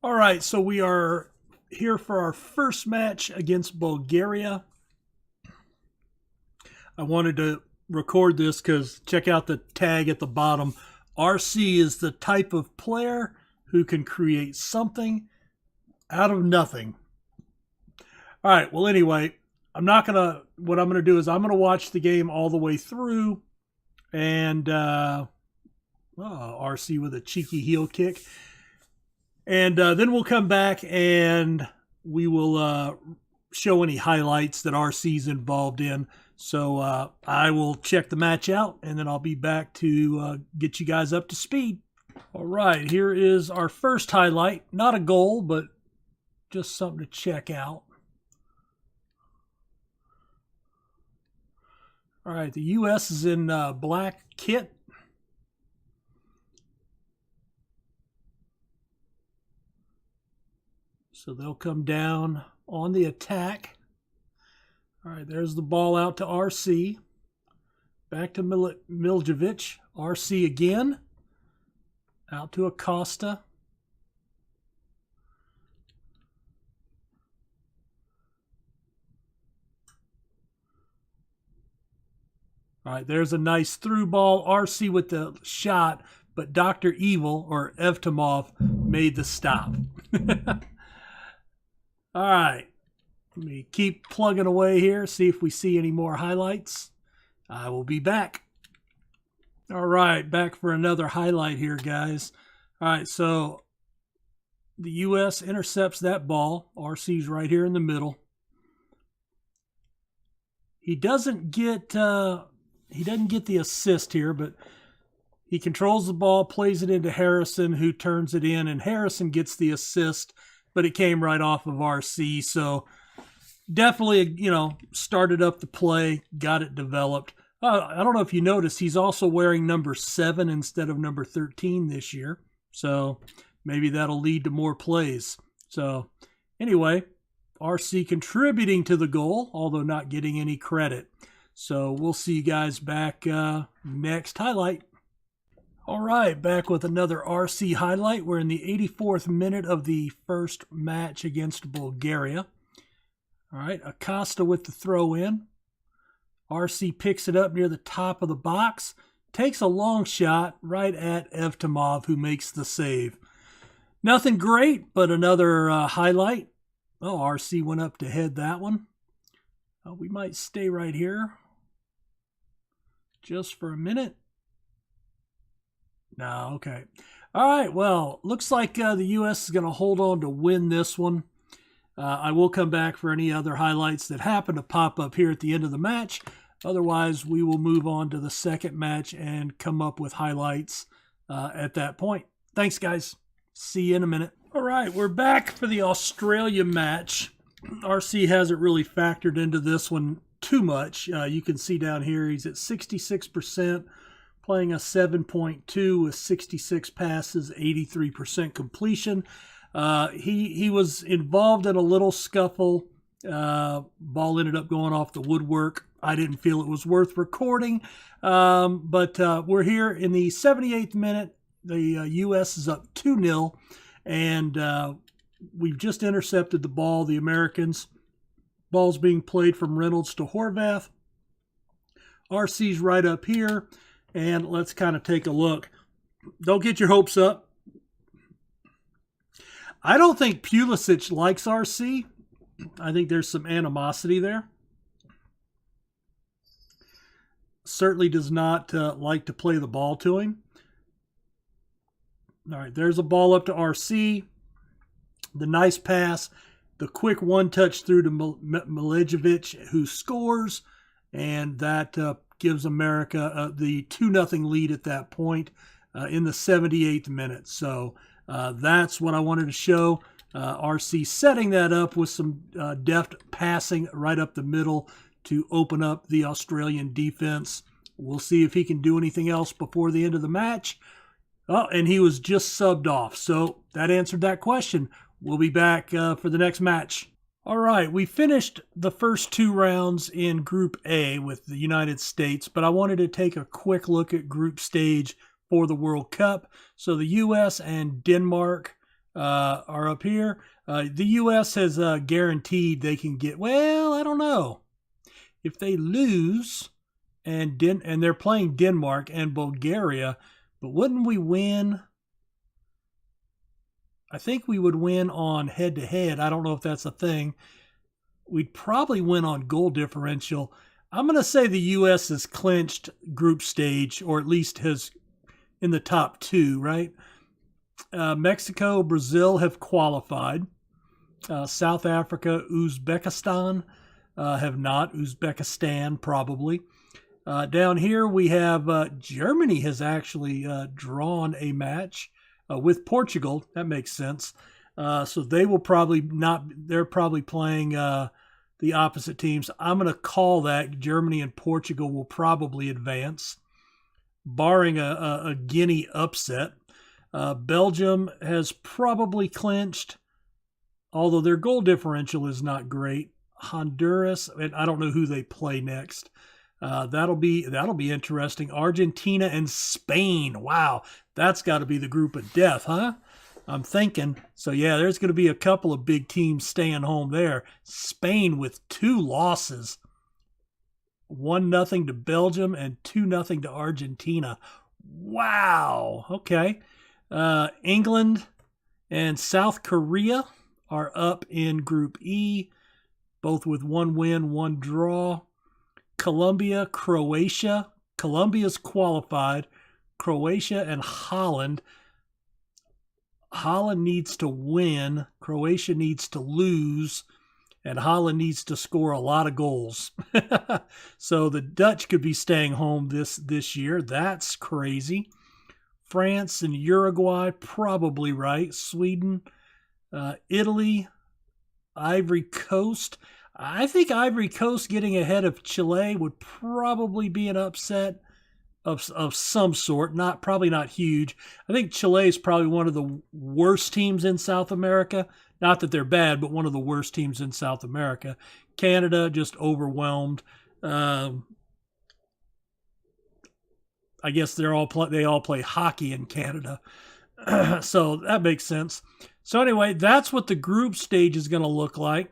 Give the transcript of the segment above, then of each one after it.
All right, so we are here for our first match against Bulgaria. I wanted to record this because check out the tag at the bottom. RC is the type of player who can create something out of nothing. All right, well, anyway, what I'm going to do is I'm going to watch the game all the way through, and RC with a cheeky heel kick. And then we'll come back and we will show any highlights that RC's involved in. So I will check the match out, and then I'll be back to get you guys up to speed. All right, here is our first highlight. Not a goal, but just something to check out. All right, the U.S. is in black kit. So they'll come down on the attack. All right, there's the ball out to RC. Back to Miljevic. RC again. Out to Acosta. All right, there's a nice through ball. RC with the shot, but Dr. Evil, or Evtimov, made the stop. All right, let me keep plugging away here, see if we see any more highlights. I will be back. All right, back for another highlight here, guys. All right, so the U.S. intercepts that ball. RC's right here in the middle. He doesn't get the assist here, but he controls the ball, plays it into Harrison, who turns it in, and Harrison gets the assist, but it came right off of RC. So definitely, started up the play, got it developed. I don't know if you noticed, he's also wearing number 7 instead of number 13 this year. So maybe that'll lead to more plays. So anyway, RC contributing to the goal, although not getting any credit. So we'll see you guys back next highlight. All right, back with another RC highlight. We're in the 84th minute of the first match against Bulgaria. All right, Acosta with the throw in. RC picks it up near the top of the box, takes a long shot right at Evtimov, who makes the save. Nothing great, but another highlight. Oh, RC went up to head that one. We might stay right here just for a minute. No, okay. All right, well, looks like the U.S. is going to hold on to win this one. I will come back for any other highlights that happen to pop up here at the end of the match. Otherwise, we will move on to the second match and come up with highlights at that point. Thanks, guys. See you in a minute. All right, we're back for the Australia match. RC hasn't really factored into this one too much. You can see down here he's at 66%, playing a 7.2 with 66 passes, 83% completion. He was involved in a little scuffle. Ball ended up going off the woodwork. I didn't feel it was worth recording, but we're here in the 78th minute. The U.S. is up 2-0, and we've just intercepted the ball, the Americans. Ball's being played from Reynolds to Horvath. RC's right up here, and let's kind of take a look. Don't get your hopes up. I don't think Pulisic likes RC. I think there's some animosity there. Certainly does not like to play the ball to him. All right, there's a ball up to RC. The nice pass, the quick one-touch through to Miljevic, who scores, and that gives America the 2-0 lead at that point in the 78th minute. So that's what I wanted to show. RC setting that up with some deft passing right up the middle to open up the Australian defense. We'll see if he can do anything else before the end of the match. Oh, and he was just subbed off. So that answered that question. We'll be back for the next match. All right, we finished the first 2 rounds in Group A with the United States, but I wanted to take a quick look at group stage for the World Cup. So the U.S. and Denmark are up here. The U.S. has guaranteed they can get, well, I don't know. If they lose and they're playing Denmark and Bulgaria, but wouldn't we win? I think we would win on head-to-head. I don't know if that's a thing. We'd probably win on goal differential. I'm going to say the U.S. has clinched group stage, or at least has in the top 2, right? Mexico, Brazil have qualified. South Africa, Uzbekistan have not. Uzbekistan probably. Down here we have Germany has actually drawn a match with Portugal. That makes sense. So they will probably not. They're probably playing the opposite teams. I'm going to call that Germany and Portugal will probably advance, barring a Guinea upset. Belgium has probably clinched, although their goal differential is not great. Honduras, and I don't know who they play next. That'll be interesting. Argentina and Spain. Wow, that's got to be the group of death, huh? I'm thinking. So yeah, there's going to be a couple of big teams staying home there. Spain with 2 losses. 1-0 to Belgium and 2-0 to Argentina. Wow. Okay. England and South Korea are up in Group E, both with 1 win, 1 draw. Colombia, Croatia. Colombia's qualified. Croatia and Holland. Holland needs to win. Croatia needs to lose. And Holland needs to score a lot of goals. So the Dutch could be staying home this year. That's crazy. France and Uruguay, probably right. Sweden, Italy, Ivory Coast. I think Ivory Coast getting ahead of Chile would probably be an upset of some sort. Probably not huge. I think Chile is probably one of the worst teams in South America. Not that they're bad, but one of the worst teams in South America. Canada just overwhelmed. I guess they all play hockey in Canada. So that makes sense. So anyway, that's what the group stage is going to look like.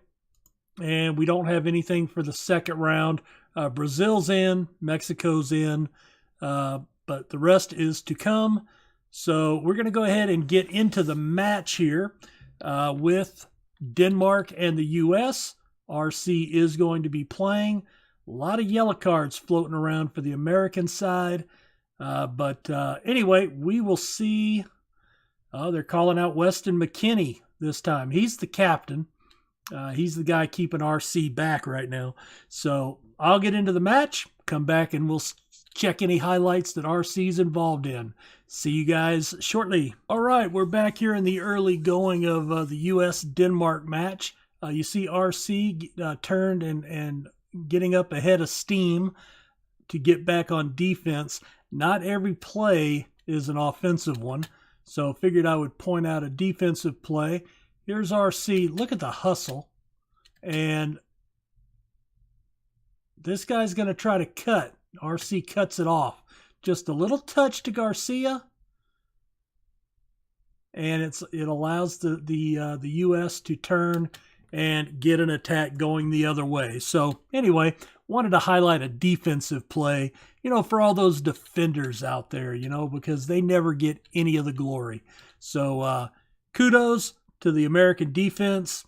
And we don't have anything for the second round. Brazil's in, Mexico's in, but the rest is to come. So we're going to go ahead and get into the match here with Denmark and the U.S. RC is going to be playing. A lot of yellow cards floating around for the American side. But anyway, we will see. Oh, they're calling out Weston McKennie this time. He's the captain. He's the guy keeping RC back right now. So I'll get into the match, come back, and we'll check any highlights that RC's involved in. See you guys shortly. All right, we're back here in the early going of the U.S.-Denmark match. You see RC turned and getting up ahead of steam to get back on defense. Not every play is an offensive one, so figured I would point out a defensive play. Here's RC. Look at the hustle. And this guy's going to try to cut. RC cuts it off. Just a little touch to Garcia. And it allows the U.S. to turn and get an attack going the other way. So anyway, wanted to highlight a defensive play, for all those defenders out there, because they never get any of the glory. So kudos to the American defense.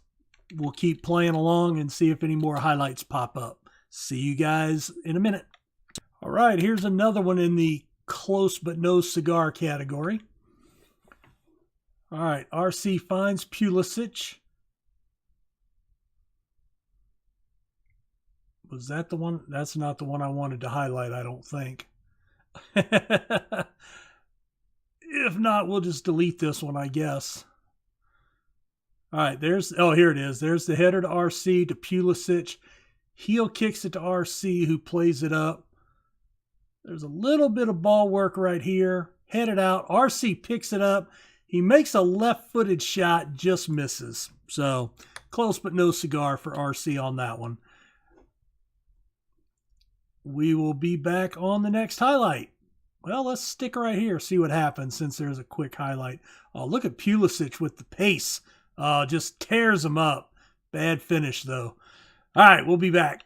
We'll keep playing along and see if any more highlights pop up. See you guys in a minute. All right, here's another one in the close but no cigar category. All right, RC finds Pulisic. Was that the one? That's not the one I wanted to highlight, I don't think. If not, we'll just delete this one, I guess. All right, here it is. There's the header to RC to Pulisic. Heel kicks it to RC, who plays it up. There's a little bit of ball work right here. Headed out. RC picks it up. He makes a left-footed shot, just misses. So, close but no cigar for RC on that one. We will be back on the next highlight. Well, let's stick right here, see what happens since there's a quick highlight. Oh, look at Pulisic with the pace. Just tears him up. Bad finish, though. All right, we'll be back.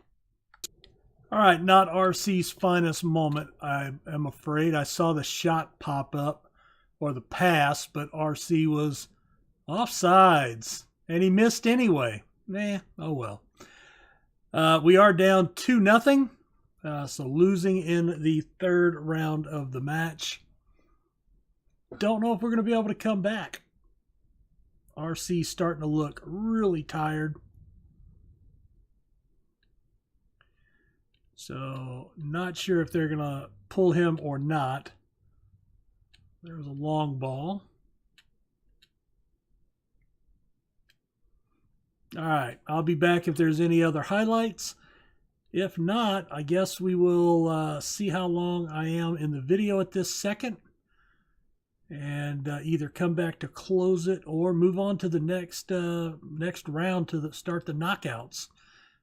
All right, not RC's finest moment, I am afraid. I saw the shot pop up, or the pass, but RC was offsides, and he missed anyway. Oh well. We are down 2-0, so losing in the third round of the match. Don't know if we're going to be able to come back. RC starting to look really tired. So, not sure if they're going to pull him or not. There's a long ball. All right, I'll be back if there's any other highlights. If not, I guess we will see how long I am in the video at this second. And either come back to close it or move on to the next round to start the knockouts.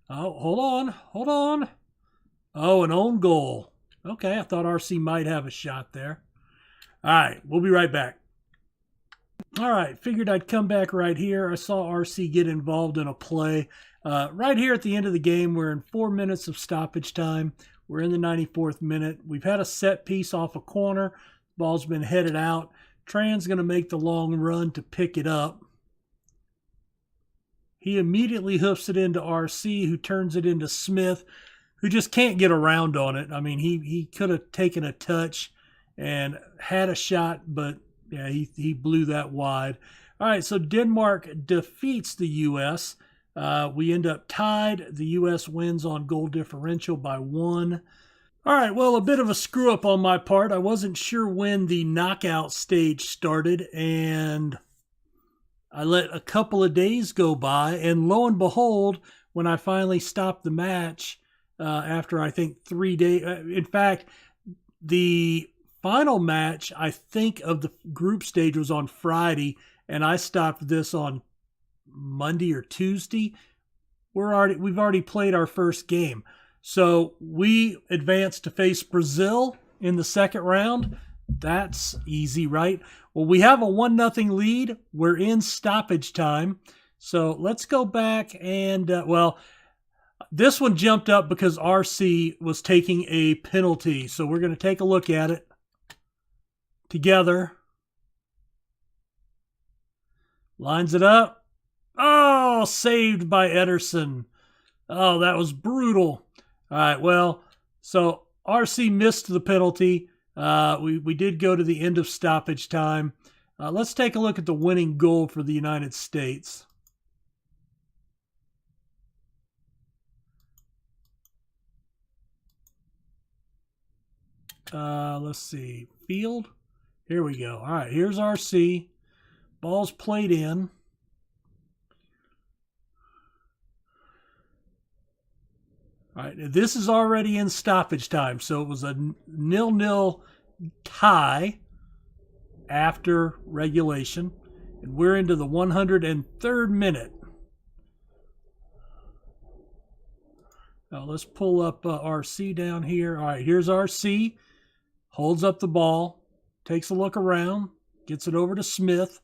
Oh, hold on. Oh, an own goal. Okay, I thought RC might have a shot there. All right, we'll be right back. All right, figured I'd come back right here. I saw RC get involved in a play. Right here at the end of the game, we're in 4 minutes of stoppage time. We're in the 94th minute. We've had a set piece off a corner. Ball's been headed out. Tran's going to make the long run to pick it up. He immediately hoofs it into RC, who turns it into Smith, who just can't get around on it. I mean, he could have taken a touch and had a shot, but yeah, he blew that wide. All right, so Denmark defeats the U.S. We end up tied. The U.S. wins on goal differential by 1. All right, well, a bit of a screw-up on my part. I wasn't sure when the knockout stage started, and I let a couple of days go by, and lo and behold, when I finally stopped the match, after I think 3 days, in fact, the final match, I think, of the group stage was on Friday, and I stopped this on Monday or Tuesday. We've already played our first game. So we advanced to face Brazil in the second round. That's easy, right? Well, we have a 1-0 lead. We're in stoppage time. So let's go back and, well, this one jumped up because RC was taking a penalty. So we're going to take a look at it together. Lines it up. Oh, saved by Ederson. Oh, that was brutal. All right, well, so RC missed the penalty. We did go to the end of stoppage time. Let's take a look at the winning goal for the United States. Let's see. Field. Here we go. All right, here's RC. Ball's played in. All right, this is already in stoppage time, so it was a 0-0 tie after regulation, and we're into the 103rd minute. Now let's pull up RC down here. All right, here's RC. Holds up the ball, takes a look around, gets it over to Smith,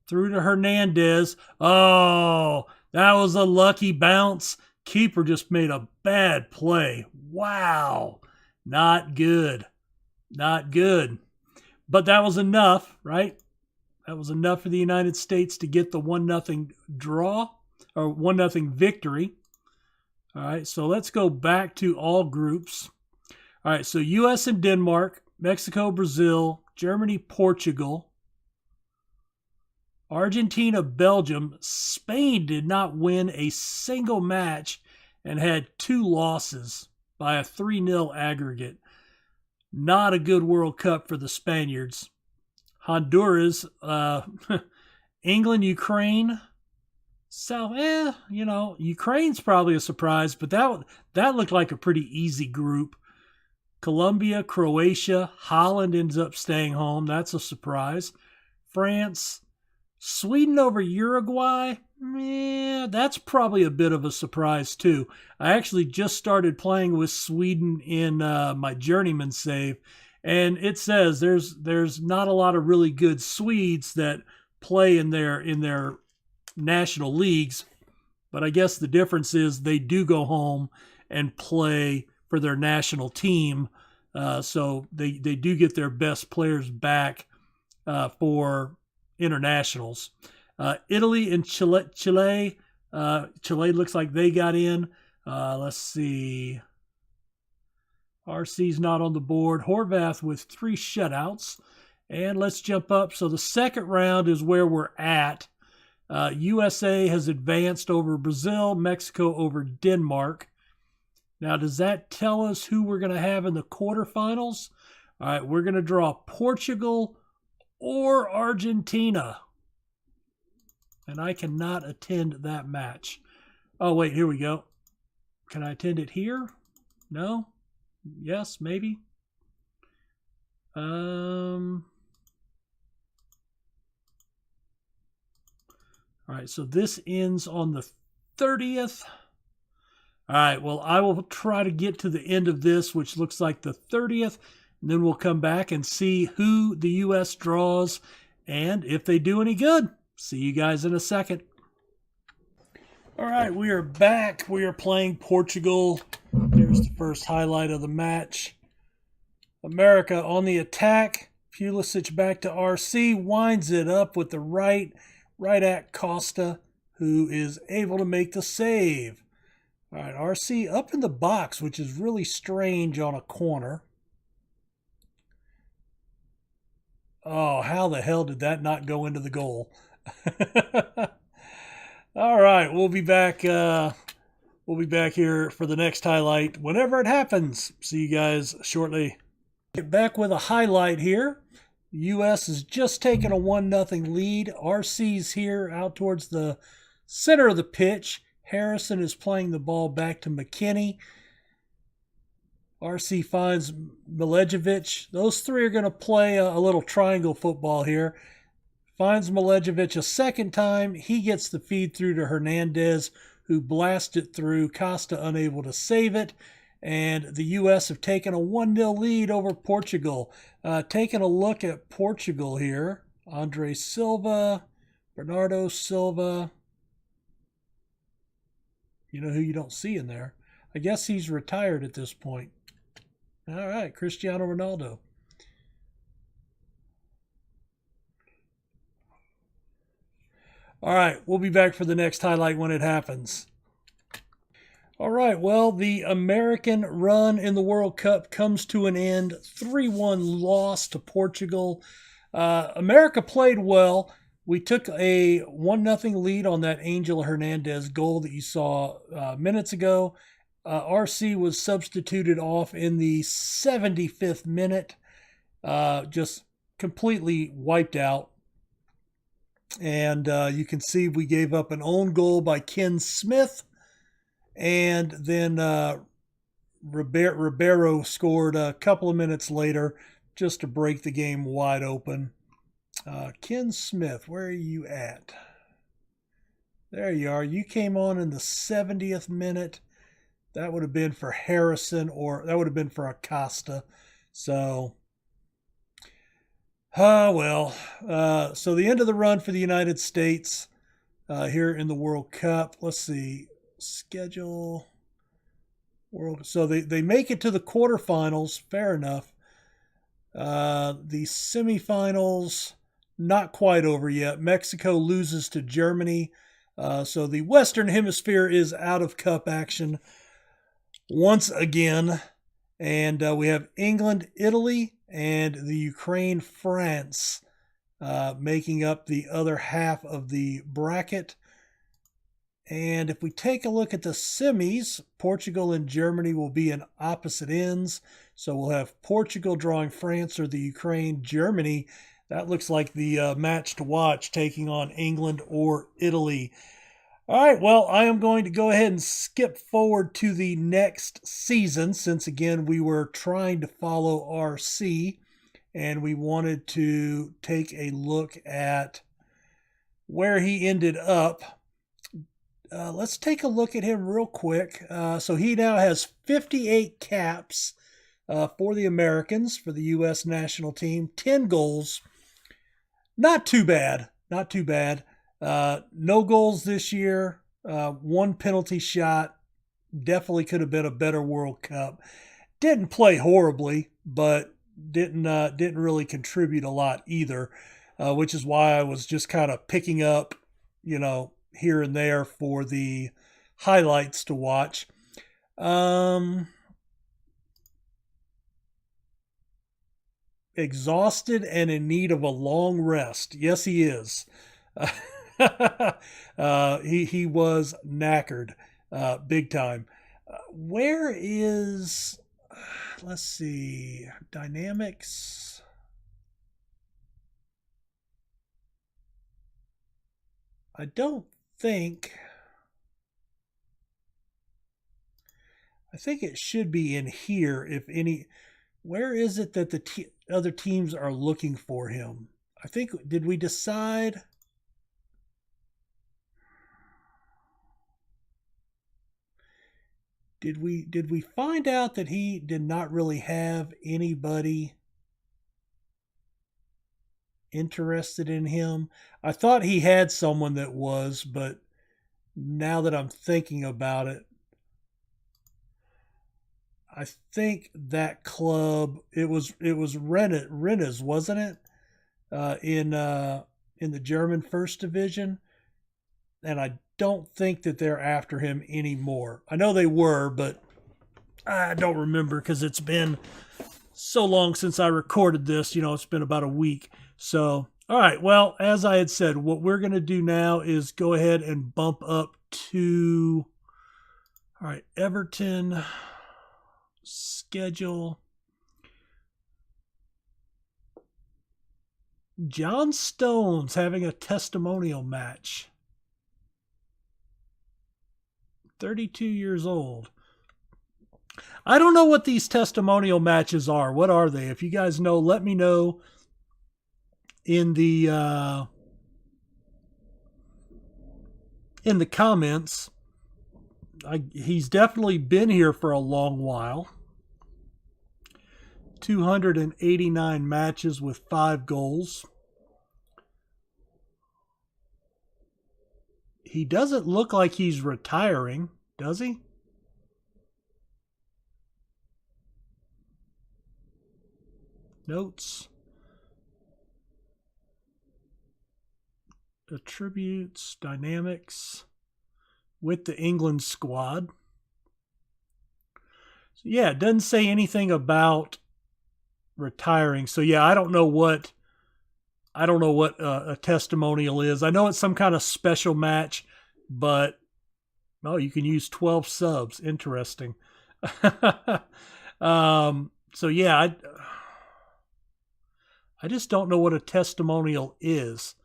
through to Hernandez. Oh, that was a lucky bounce. Keeper just made a bad play. Wow. Not good. Not good. But that was enough, right? That was enough for the United States to get the 1-0 draw, or 1-0 victory. All right, so let's go back to all groups. All right, so U.S. and Denmark, Mexico, Brazil, Germany, Portugal, Argentina, Belgium. Spain did not win a single match and had 2 losses by a 3-0 aggregate. Not a good World Cup for the Spaniards. Honduras, England, Ukraine. So, Ukraine's probably a surprise, but that looked like a pretty easy group. Colombia, Croatia, Holland ends up staying home. That's a surprise. France, Sweden over Uruguay, that's probably a bit of a surprise too. I actually just started playing with Sweden in my journeyman save, And it says there's not a lot of really good Swedes that play in their national leagues, but I guess the difference is they do go home and play for their national team, so they do get their best players back for internationals. Italy and Chile looks like they got in. Let's see. RC's not on the board. Horvath with 3 shutouts. And let's jump up. So the second round is where we're at. USA has advanced over Brazil, Mexico over Denmark. Now, does that tell us who we're going to have in the quarterfinals? All right, we're going to draw Portugal or Argentina. And I cannot attend that match. Oh, wait, here we go. Can I attend it here? No? Yes, maybe. All right, so this ends on the 30th. All right, well, I will try to get to the end of this, which looks like the 30th, and then we'll come back and see who the U.S. draws and if they do any good. See you guys in a second. All right, we are back. We are playing Portugal. There's the first highlight of the match. America on the attack. Pulisic back to RC. Winds it up with the right at Costa, who is able to make the save. All right, RC up in the box, which is really strange on a corner. Oh, how the hell did that not go into the goal? All right, we'll be back. We'll be back here for the next highlight whenever it happens. See you guys shortly. Get back with a highlight here. The U.S. has just taken a 1-0 lead. RC's here out towards the center of the pitch. Harrison is playing the ball back to McKinney. RC finds Milejevic. Those three are going to play a little triangle football here. Finds Milejevic a second time. He gets the feed through to Hernandez, who blasts it through. Costa unable to save it. And the U.S. have taken a 1-0 lead over Portugal. Taking a look at Portugal here. Andre Silva, Bernardo Silva. You know who you don't see in there? I guess he's retired at this point. All right, Cristiano Ronaldo. All right, we'll be back for the next highlight when it happens. All right, well, the American run in the World Cup comes to an end. 3-1 loss to Portugal. America played well. We took a 1-0 lead on that Angel Hernandez goal that you saw minutes ago. RC was substituted off in the 75th minute. Just completely wiped out. And you can see we gave up an own goal by Ken Smith. And then Ribeiro scored a couple of minutes later just to break the game wide open. Ken Smith, where are you at? There you are. You came on in the 70th minute. That would have been for Harrison, or that would have been for Acosta. So, so the end of the run for the United States here in the World Cup. Let's see. Schedule. World. So they make it to the quarterfinals. Fair enough. The semifinals, not quite over yet. Mexico loses to Germany. So the Western Hemisphere is out of cup action once again. And we have England, Italy, and the Ukraine, France making up the other half of the bracket. And if we take a look at the semis, Portugal and Germany will be in opposite ends. So we'll have Portugal drawing France or the Ukraine. Germany, that looks like the match to watch, taking on England or Italy. All right, well, I am going to go ahead and skip forward to the next season, since, again, we were trying to follow RC, and we wanted to take a look at where he ended up. Let's take a look at him real quick. So he now has 58 caps. for the Americans, for the U.S. national team. 10 goals. Not too bad. Not too bad. No goals this year. One penalty shot. Definitely could have been a better World Cup. Didn't play horribly, but didn't really contribute a lot either, which is why I was just kind of picking up, here and there for the highlights to watch. Exhausted and in need of a long rest. Yes, he is. He was knackered, big time. Where is? Let's see. Dynamics. I don't think. I think it should be in here, if any. Where is it that the other teams are looking for him? I think, did we decide? Did we find out that he did not really have anybody interested in him? I thought he had someone that was, but now that I'm thinking about it, I think that club, it was Rennes, wasn't it? In the German first division, and I don't think that they're after him anymore. I know they were, but I don't remember because it's been so long since I recorded this. It's been about a week. So, all right. Well, as I had said, what we're going to do now is go ahead and bump up to, all right, Everton schedule. John Stones having a testimonial match. 32 years old. I don't know what these testimonial matches are. What are they? If you guys know, let me know in the comments. He's definitely been here for a long while. 289 matches with 5 goals. He doesn't look like he's retiring, does he? Notes. Attributes, dynamics with the England squad. So yeah, it doesn't say anything about retiring. So yeah, I don't know what a testimonial is. I know it's some kind of special match, but you can use 12 subs. Interesting. So yeah, I just don't know what a testimonial is.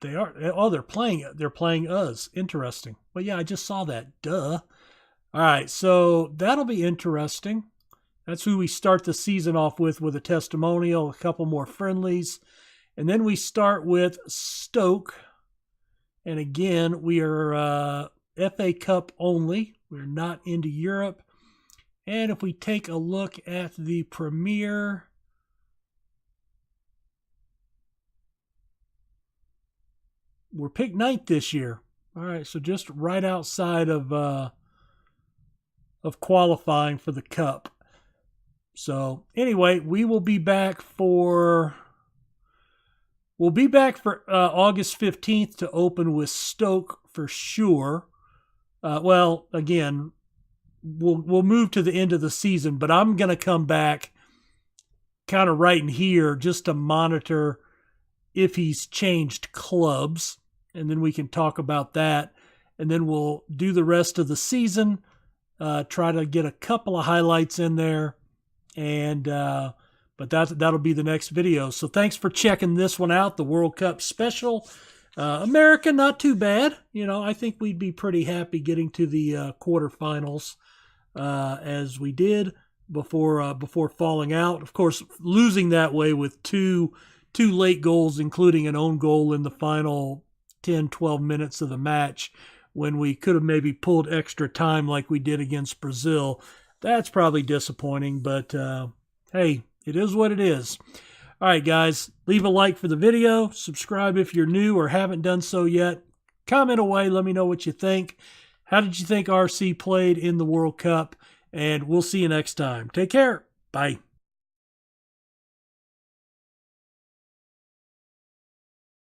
They're playing us. Interesting. Well, yeah, I just saw that. Duh. All right, so that'll be interesting. That's who we start the season off with a testimonial, a couple more friendlies. And then we start with Stoke. And again, we are FA Cup only. We're not into Europe. And if we take a look at the Premier, we're picked 9th this year. All right, so just right outside of qualifying for the Cup. So anyway, we'll be back for August 15th to open with Stoke for sure. Well, again, we'll move to the end of the season, but I'm going to come back kind of right in here just to monitor if he's changed clubs, and then we can talk about that, and then we'll do the rest of the season, try to get a couple of highlights in there. And but that'll be the next video. So thanks for checking this one out, the World Cup special. America, not too bad. I think we'd be pretty happy getting to the quarterfinals as we did before falling out. Of course, losing that way with two late goals, including an own goal in the final 10, 12 minutes of the match, when we could have maybe pulled extra time like we did against Brazil. That's probably disappointing, but hey, it is what it is. All right, guys, leave a like for the video. Subscribe if you're new or haven't done so yet. Comment away. Let me know what you think. How did you think RC played in the World Cup? And we'll see you next time. Take care. Bye.